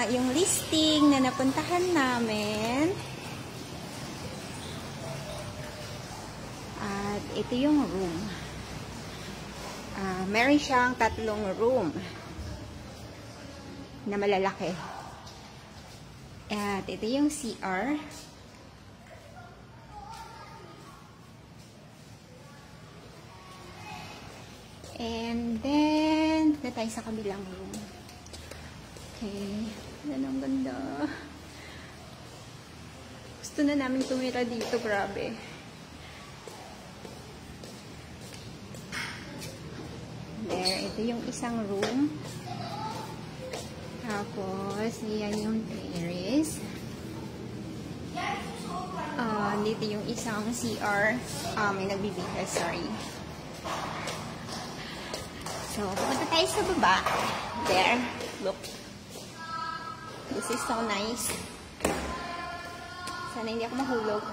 yung listing na napuntahan namin. At ito yung room. Meron siyang 3 room na malalaki. At ito yung CR. And then, na tayo sa kabilang room. Okay. Yan ang ganda. Gusto na namin tumira dito. Grabe. There. Ito yung isang room. Tapos, yan yung terrace. Dito yung isang CR. May nagbibigay. Sorry. So, pupunta tayo sa baba. There. Look. This is so nice. Sana hindi ako mahulog.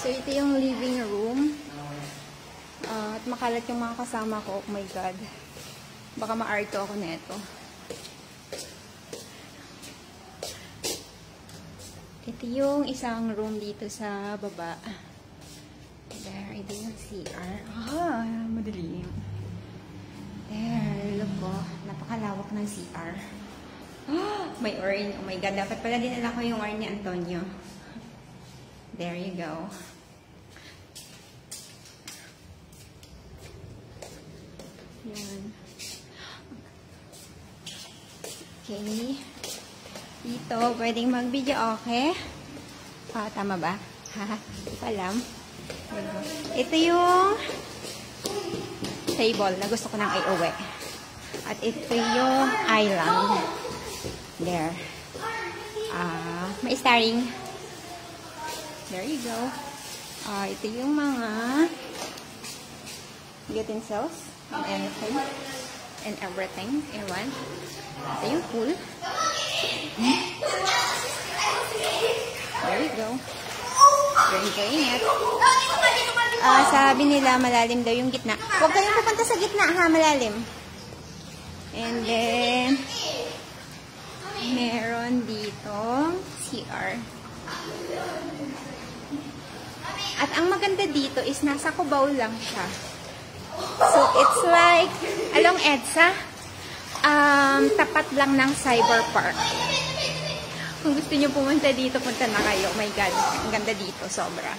So, ito yung living room. At makalat yung mga kasama ko. Oh my God. Baka ma-arto ako neto. Ito yung isang room dito sa baba. There, ito yung CR. Madilim. There, look po. Napakalawak ng CR. May urn. Oh my God, dapat pala dinala ko yung urn ni Antonio. There you go. Yan. Okay. Dito, pwedeng mag-video, okay? Tama ba? Hindi ko alam. Ito yung table na gusto ko nang iuwi. At ito yung island. There. May starring. There you go. Ito yung mga utensils and anything. And everything. Ewan. Ito yung pool. There you go. You're enjoying it. Sabi nila malalim daw yung gitna. Huwag kayong pupunta sa gitna ha, malalim. And then meron dito CR. At ang maganda dito is nasa Cubao lang siya. So it's like along EDSA. Tapat lang ng Cyber Park. Kung gusto nyo pumunta dito, punta na kayo. Oh my God, ang ganda dito, sobra.